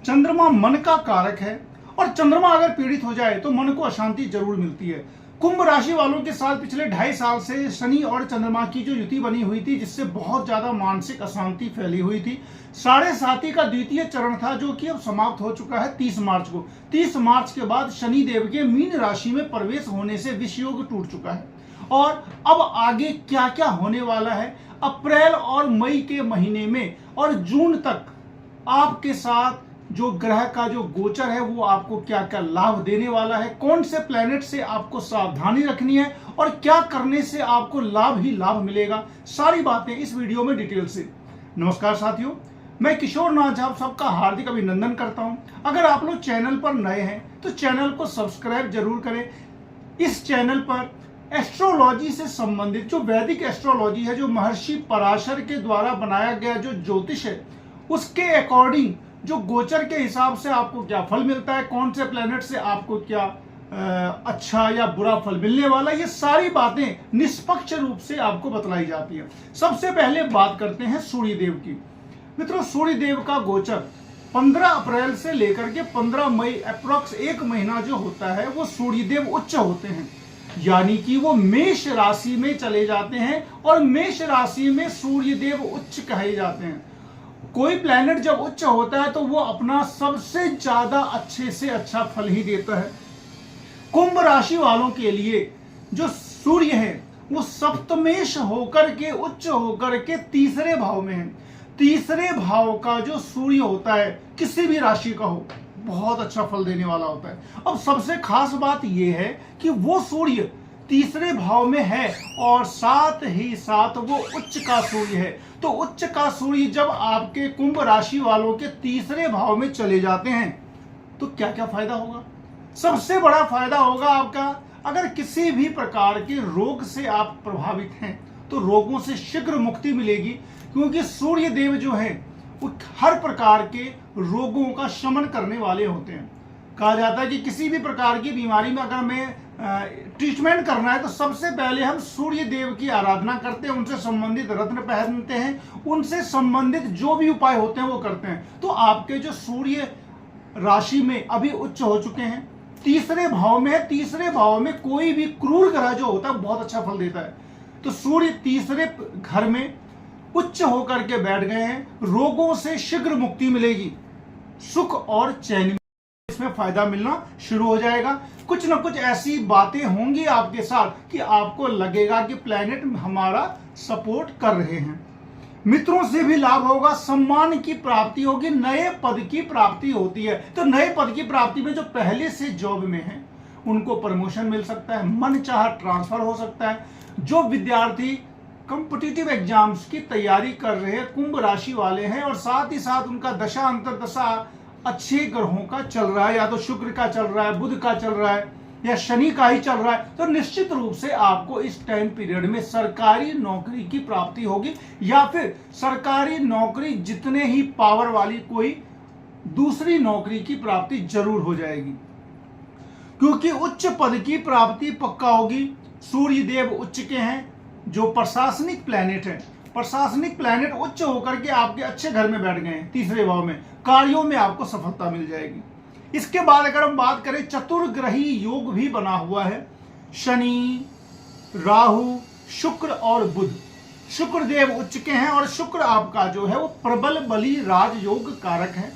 चंद्रमा मन का कारक है और चंद्रमा अगर पीड़ित हो जाए तो मन को अशांति जरूर मिलती है। कुंभ राशि वालों के साथ पिछले 2.5 साल से शनि और चंद्रमा की जो युति बनी हुई थी, जिससे बहुत ज्यादा मानसिक अशांति फैली हुई थी। 7.5 का द्वितीय चरण था जो कि अब समाप्त हो चुका है 30 मार्च को। 30 मार्च के बाद शनि देव के मीन राशि में प्रवेश होने से विष योग टूट चुका है। और अब आगे क्या क्या होने वाला है अप्रैल और मई के महीने में और जून तक आपके साथ जो ग्रह का जो गोचर है वो आपको क्या क्या लाभ देने वाला है, कौन से प्लैनेट से आपको सावधानी रखनी है और क्या करने से आपको लाभ ही लाभ मिलेगा, सारी बातें इस वीडियो में डिटेल से। नमस्कार साथियों, मैं किशोर नाथ आप सबका हार्दिक अभिनंदन करता हूं। अगर आप लोग चैनल पर नए हैं तो चैनल को सब्सक्राइब जरूर करें। इस चैनल पर एस्ट्रोलॉजी से संबंधित जो वैदिक एस्ट्रोलॉजी है, जो महर्षि पराशर के द्वारा बनाया गया जो ज्योतिष है, उसके अकॉर्डिंग जो गोचर के हिसाब से आपको क्या फल मिलता है, कौन से प्लेनेट से आपको क्या अच्छा या बुरा फल मिलने वाला, ये सारी बातें निष्पक्ष रूप से आपको बतलाई जाती है। सबसे पहले बात करते हैं सूर्य देव की। मित्रों, सूर्य देव का गोचर 15 अप्रैल से लेकर के 15 मई अप्रॉक्स 1 महीना जो होता है वो सूर्य देव उच्च होते हैं, यानी कि वो मेष राशि में चले जाते हैं और मेष राशि में सूर्य देव उच्च कहे जाते हैं। कोई प्लैनेट जब उच्च होता है तो वो अपना सबसे ज्यादा अच्छे से अच्छा फल ही देता है। कुंभ राशि वालों के लिए जो सूर्य है वो सप्तमेश होकर के उच्च होकर के तीसरे भाव में है। तीसरे भाव का जो सूर्य होता है किसी भी राशि का हो बहुत अच्छा फल देने वाला होता है। अब सबसे खास बात यह है कि वो सूर्य तीसरे भाव में है और साथ ही साथ वो उच्च का सूर्य है। तो उच्च का सूर्य जब आपके कुंभ राशि वालों के तीसरे भाव में चले जाते हैं तो क्या क्या फायदा होगा? सबसे बड़ा फायदा होगा आपका, अगर किसी भी प्रकार के रोग से आप प्रभावित हैं तो रोगों से शीघ्र मुक्ति मिलेगी, क्योंकि सूर्य देव जो है वो हर प्रकार के रोगों का शमन करने वाले होते हैं। कहा जाता है कि किसी भी प्रकार की बीमारी में अगर हमें ट्रीटमेंट करना है तो सबसे पहले हम सूर्य देव की आराधना करते हैं, उनसे संबंधित रत्न पहनते हैं, उनसे संबंधित जो भी उपाय होते हैं वो करते हैं। तो आपके जो सूर्य राशि में अभी उच्च हो चुके हैं, तीसरे भाव में है। तीसरे भाव में कोई भी क्रूर ग्रह जो होता है बहुत अच्छा फल देता है। तो सूर्य तीसरे घर में उच्च होकर के बैठ गए हैं, रोगों से शीघ्र मुक्ति मिलेगी, सुख और चैन इसमें फायदा मिलना शुरू हो जाएगा। कुछ ना कुछ ऐसी बातें होंगी आपके साथ कि आपको लगेगा कि प्लैनेट हमारा सपोर्ट कर रहे हैं। मित्रों से भी लाभ होगा, सम्मान की प्राप्ति होगी, नए पद की प्राप्ति होती है। तो नए पद की प्राप्ति में जो पहले से जॉब में है उनको प्रमोशन मिल सकता है, मन चाह ट्रांसफर हो सकता है। जो विद्यार्थी कॉम्पिटिटिव एग्जाम्स की तैयारी कर रहे हैं, कुंभ राशि वाले हैं, और साथ ही साथ उनका दशा अंतर्दशा अच्छे ग्रहों का चल रहा है, या तो शुक्र का चल रहा है, बुध का चल रहा है, या शनि का ही चल रहा है, तो निश्चित रूप से आपको इस टाइम पीरियड में सरकारी नौकरी की प्राप्ति होगी, या फिर सरकारी नौकरी जितने ही पावर वाली कोई दूसरी नौकरी की प्राप्ति जरूर हो जाएगी, क्योंकि उच्च पद की प्राप्ति पक्का होगी। सूर्य देव उच्च के हैं, जो प्रशासनिक प्लैनेट है, प्रशासनिक प्लैनेट उच्च होकर के आपके अच्छे घर में बैठ गए हैं, तीसरे भाव में, कार्यों में आपको सफलता मिल जाएगी। इसके बाद अगर हम बात करें, चतुर्ग्रही योग भी बना हुआ है, शनि, राहु, शुक्र और बुध। शुक्र देव उच्च के हैं और शुक्र आपका जो है वो प्रबल बली राजयोग कारक है,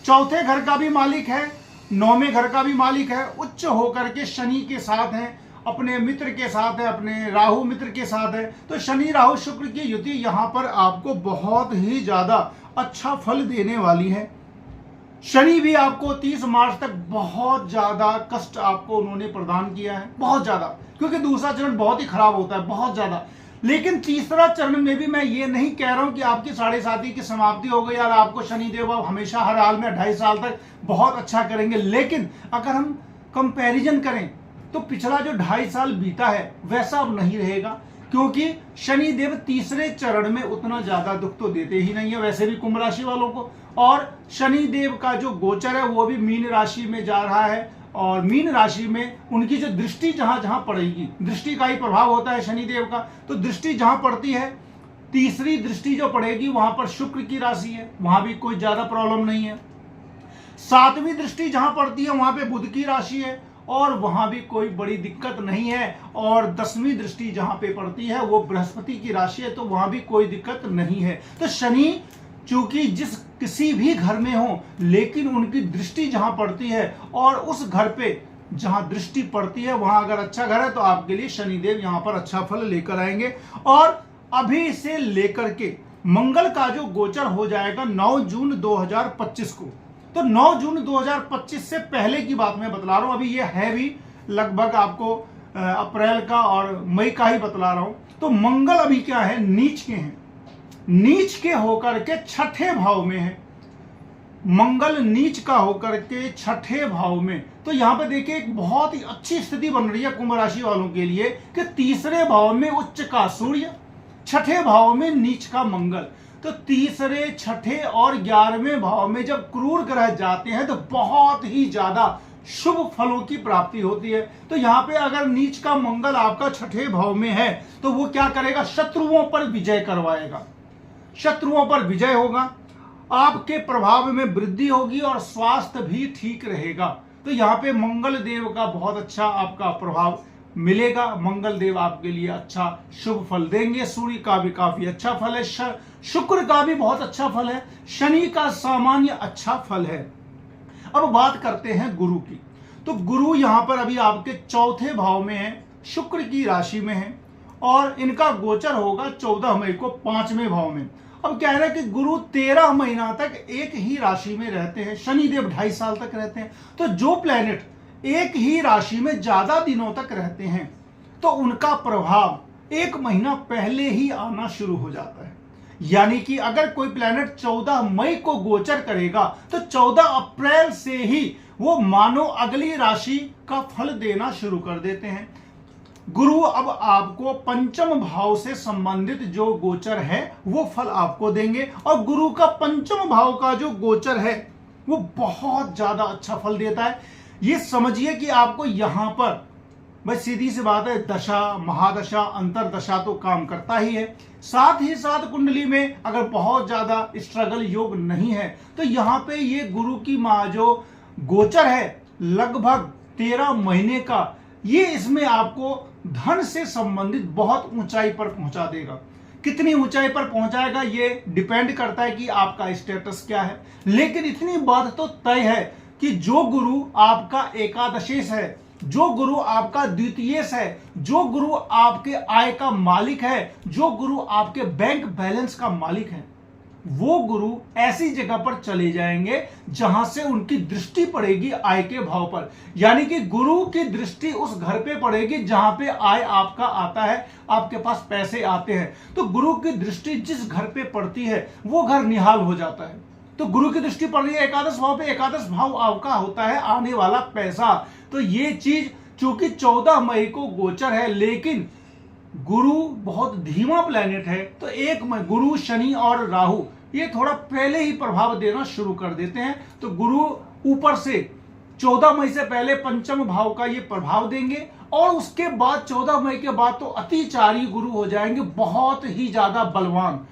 चौथे घर का भी मालिक है, 9वें घर का भी मालिक है। उच्च होकर के शनि के साथ है, अपने मित्र के साथ है, अपने राहु मित्र के साथ है। तो शनि राहु शुक्र की युति यहां पर आपको बहुत ही ज्यादा अच्छा फल देने वाली है। शनि भी आपको 30 मार्च तक बहुत ज्यादा कष्ट आपको उन्होंने प्रदान किया है, बहुत ज्यादा, क्योंकि दूसरा चरण बहुत ही खराब होता है, बहुत ज्यादा। लेकिन तीसरा चरण में भी मैं ये नहीं कह रहा हूं कि आपकी 7.5 की समाप्ति हो गई और आपको शनिदेव अब हमेशा हर हाल में 2.5 साल तक बहुत अच्छा करेंगे। लेकिन अगर हम कंपैरिजन करें तो पिछला जो 2.5 साल बीता है वैसा अब नहीं रहेगा, क्योंकि शनि देव तीसरे चरण में उतना ज्यादा दुख तो देते ही नहीं है वैसे भी कुंभ राशि वालों को। और शनि देव का जो गोचर है वो भी मीन राशि में जा रहा है, और मीन राशि में उनकी जो दृष्टि जहां जहां पड़ेगी, दृष्टि का ही प्रभाव होता है शनि देव का, तो दृष्टि जहां पड़ती है, तीसरी दृष्टि जो पड़ेगी वहां पर शुक्र की राशि है, वहां भी कोई ज्यादा प्रॉब्लम नहीं है। सातवीं दृष्टि जहां पड़ती है वहां पे बुध की राशि है और वहां भी कोई बड़ी दिक्कत नहीं है। और 10वीं दृष्टि जहां पे पड़ती है वो बृहस्पति की राशि है, तो वहां भी कोई दिक्कत नहीं है। तो शनि चूंकि जिस किसी भी घर में हो, लेकिन उनकी दृष्टि जहां पड़ती है और उस घर पे जहां दृष्टि पड़ती है वहां अगर अच्छा घर है तो आपके लिए शनिदेव यहां पर अच्छा फल लेकर आएंगे। और अभी से लेकर के मंगल का जो गोचर हो जाएगा 9 जून 2025 को, तो 9 जून 2025 से पहले की बात मैं बतला रहा हूं। अभी ये है भी लगभग आपको अप्रैल का और मई का ही बतला रहा हूं। तो मंगल अभी क्या है, नीच के हैं, नीच के होकर के छठे भाव में है। मंगल नीच का होकर के छठे भाव में, तो यहां पे देखिए एक बहुत ही अच्छी स्थिति बन रही है कुंभ राशि वालों के लिए कि तीसरे भाव में उच्च का सूर्य, छठे भाव में नीच का मंगल। तो तीसरे, छठे और 11वें भाव में जब क्रूर ग्रह जाते हैं तो बहुत ही ज्यादा शुभ फलों की प्राप्ति होती है। तो यहां पे अगर नीच का मंगल आपका छठे भाव में है तो वो क्या करेगा, शत्रुओं पर विजय करवाएगा, शत्रुओं पर विजय होगा, आपके प्रभाव में वृद्धि होगी और स्वास्थ्य भी ठीक रहेगा। तो यहाँ पे मंगल देव का बहुत अच्छा आपका प्रभाव मिलेगा। मंगल देव आपके लिए अच्छा शुभ फल देंगे। सूर्य का भी काफी अच्छा फल है, शुक्र का भी बहुत अच्छा फल है, शनि का सामान्य अच्छा फल है। अब बात करते हैं गुरु की। तो गुरु यहां पर अभी आपके चौथे भाव में है, शुक्र की राशि में है और इनका गोचर होगा 14 मई को 5वें भाव में। अब क्या है कि गुरु 13 महीना तक एक ही राशि में रहते हैं, शनिदेव 2.5 साल तक रहते हैं। तो जो प्लेनेट एक ही राशि में ज्यादा दिनों तक रहते हैं तो उनका प्रभाव 1 महीना पहले ही आना शुरू हो जाता है। यानी कि अगर कोई प्लेनेट 14 मई को गोचर करेगा तो 14 अप्रैल से ही वो मानो अगली राशि का फल देना शुरू कर देते हैं। गुरु अब आपको पंचम भाव से संबंधित जो गोचर है वो फल आपको देंगे और गुरु का पंचम भाव का जो गोचर है वो बहुत ज्यादा अच्छा फल देता है। ये समझिए कि आपको यहां पर भाई सीधी सी बात है, दशा, महादशा, अंतरदशा तो काम करता ही है। साथ ही साथ कुंडली में अगर बहुत ज्यादा स्ट्रगल योग नहीं है तो यहां पे ये गुरु की जो गोचर है लगभग 13 महीने का, ये इसमें आपको धन से संबंधित बहुत ऊंचाई पर पहुंचा देगा। कितनी ऊंचाई पर पहुंचाएगा ये डिपेंड करता है कि आपका स्टेटस क्या है, लेकिन इतनी बात तो तय है कि जो गुरु आपका एकादशेश है, जो गुरु आपका द्वितीयेश है, जो गुरु आपके आय का मालिक है, जो गुरु आपके बैंक बैलेंस का मालिक है, वो गुरु ऐसी जगह पर चले जाएंगे जहां से उनकी दृष्टि पड़ेगी आय के भाव पर। यानी कि गुरु की दृष्टि उस घर पे पड़ेगी जहां पे आय आपका आता है, आपके पास पैसे आते हैं। तो गुरु की दृष्टि जिस घर पे पड़ती है वो घर निहाल हो जाता है। तो गुरु की दृष्टि पड़ रही है एकादश भाव पे, एकादश भाव आपका होता है आने वाला पैसा। तो ये चीज चूंकि 14 मई को गोचर है, लेकिन गुरु बहुत धीमा प्लेनेट है, तो एक में गुरु, शनि और राहु ये थोड़ा पहले ही प्रभाव देना शुरू कर देते हैं। तो गुरु ऊपर से 14 मई से पहले पंचम भाव का ये प्रभाव देंगे और उसके बाद 14 मई के बाद तो अतिचारी गुरु हो जाएंगे, बहुत ही ज्यादा बलवान,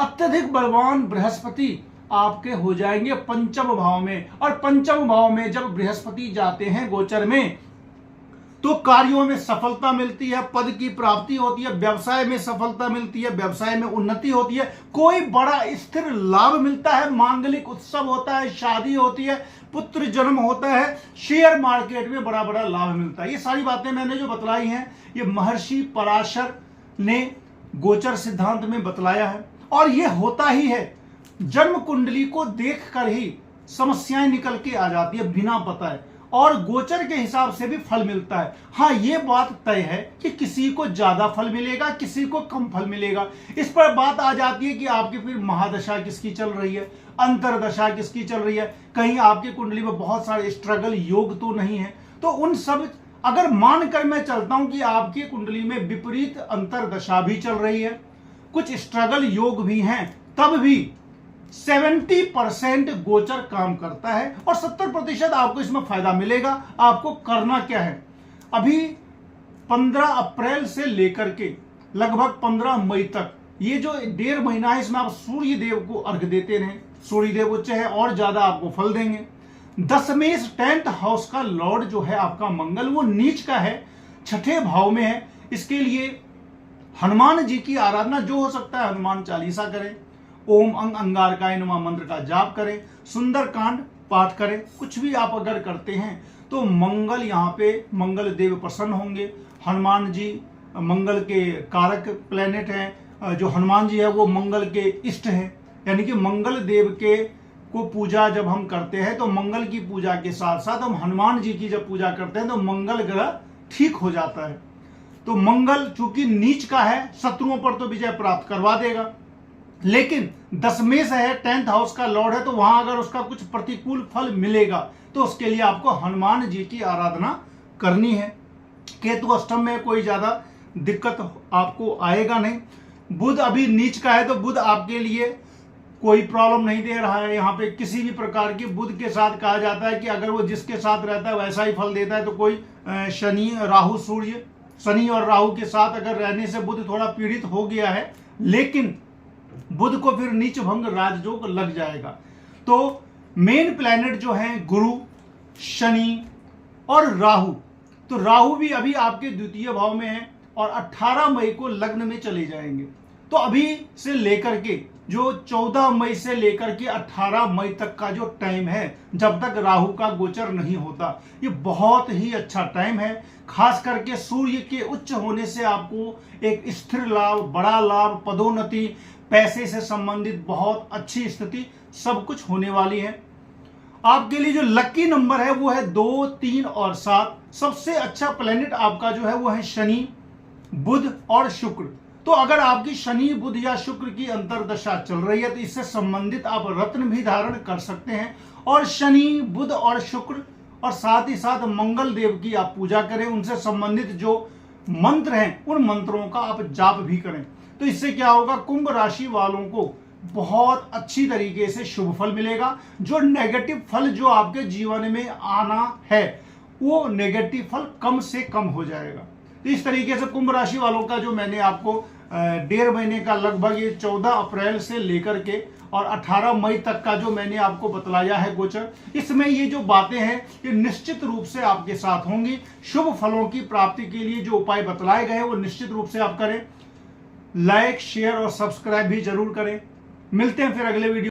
अत्यधिक बलवान बृहस्पति आपके हो जाएंगे पंचम भाव में। और पंचम भाव में जब बृहस्पति जाते हैं गोचर में तो कार्यों में सफलता मिलती है, पद की प्राप्ति होती है, व्यवसाय में सफलता मिलती है, व्यवसाय में उन्नति होती है, कोई बड़ा स्थिर लाभ मिलता है, मांगलिक उत्सव होता है, शादी होती है, पुत्र जन्म होता है, शेयर मार्केट में बड़ा बड़ा लाभ मिलता है। ये सारी बातें मैंने जो बतलाई हैं ये महर्षि पराशर ने गोचर सिद्धांत में बतलाया है और ये होता ही है। जन्म कुंडली को देखकर ही समस्याएं निकल के आ जाती है बिना बताए, और गोचर के हिसाब से भी फल मिलता है। हाँ, ये बात तय है कि किसी को ज्यादा फल मिलेगा, किसी को कम फल मिलेगा। इस पर बात आ जाती है कि आपकी फिर महादशा किसकी चल रही है, अंतरदशा किसकी चल रही है, कहीं आपकी कुंडली में बहुत सारे स्ट्रगल योग तो नहीं है। तो उन सब अगर मानकर मैं चलता हूं कि आपकी कुंडली में विपरीत अंतरदशा भी चल रही है, कुछ स्ट्रगल योग भी हैं, तब भी 70% गोचर काम करता है और 70% आपको इसमें फायदा मिलेगा। आपको करना क्या है, अभी 15 अप्रैल से लेकर के लगभग 15 मई तक ये जो 1.5 महीना है इसमें आप सूर्य देव को अर्घ देते रहें। सूर्य देव उच्च है और ज्यादा आपको फल देंगे। दशमेश 10th हाउस का लॉर्ड जो है आपका मंगल, वो नीच का है, छठे भाव में है। इसके लिए हनुमान जी की आराधना जो हो सकता है, हनुमान चालीसा करें, ओम अंगारकाय नमः मंत्र का जाप करें, सुंदरकांड पाठ करें। कुछ भी आप अगर करते हैं तो मंगल, यहाँ पे मंगल देव प्रसन्न होंगे। हनुमान जी मंगल के कारक प्लेनेट हैं। जो हनुमान जी है वो मंगल के इष्ट हैं, यानी कि मंगल देव के को पूजा जब हम करते हैं तो मंगल की पूजा के साथ साथ हम हनुमान जी की जब पूजा करते हैं तो मंगल ग्रह ठीक हो जाता है। तो मंगल चूंकि नीच का है, शत्रुओं पर तो विजय प्राप्त करवा देगा, लेकिन दशमेश है, 10th हाउस का लॉर्ड है, तो वहां अगर उसका कुछ प्रतिकूल फल मिलेगा तो उसके लिए आपको हनुमान जी की आराधना करनी है। केतु अष्टम में कोई ज्यादा दिक्कत आपको आएगा नहीं। बुध अभी नीच का है तो बुध आपके लिए कोई प्रॉब्लम नहीं दे रहा है। यहाँ पे किसी भी प्रकार की, बुध के साथ कहा जाता है कि अगर वो जिसके साथ रहता है वैसा ही फल देता है। तो कोई शनि राहु सूर्य, शनि और राहु के साथ अगर रहने से बुध थोड़ा पीड़ित हो गया है, लेकिन बुध को फिर नीच भंग राजयोग लग जाएगा। तो मेन प्लैनेट जो है गुरु, शनि और राहु, तो राहु भी अभी आपके द्वितीय भाव में है और 18 मई को लग्न में चले जाएंगे। तो अभी से लेकर के जो 14 मई से लेकर के 18 मई तक का जो टाइम है, जब तक राहु का गोचर नहीं होता, ये बहुत ही अच्छा टाइम है। खास करके सूर्य के उच्च होने से आपको एक स्थिर लाभ, बड़ा लाभ, पदोन्नति, पैसे से संबंधित बहुत अच्छी स्थिति सब कुछ होने वाली है। आपके लिए जो लकी नंबर है वो है 2, 3 और 7। सबसे अच्छा प्लेनेट आपका जो है वो है शनि, बुध और शुक्र। तो अगर आपकी शनि, बुध या शुक्र की अंतरदशा चल रही है तो इससे संबंधित आप रत्न भी धारण कर सकते हैं। और शनि, बुध और शुक्र और साथ ही साथ मंगल देव की आप पूजा करें, उनसे संबंधित जो मंत्र हैं उन मंत्रों का आप जाप भी करें। तो इससे क्या होगा, कुंभ राशि वालों को बहुत अच्छी तरीके से शुभ फल मिलेगा। जो नेगेटिव फल जो आपके जीवन में आना है वो नेगेटिव फल कम से कम हो जाएगा। तो इस तरीके से कुंभ राशि वालों का जो मैंने आपको 1.5 महीने का लगभग ये 14 अप्रैल से लेकर के और 18 मई तक का जो मैंने आपको बतलाया है गोचर, इसमें ये जो बातें हैं ये निश्चित रूप से आपके साथ होंगी। शुभ फलों की प्राप्ति के लिए जो उपाय बतलाए गए हैं वो निश्चित रूप से आप करें। लाइक, शेयर और सब्सक्राइब भी जरूर करें। मिलते हैं फिर अगले वीडियो।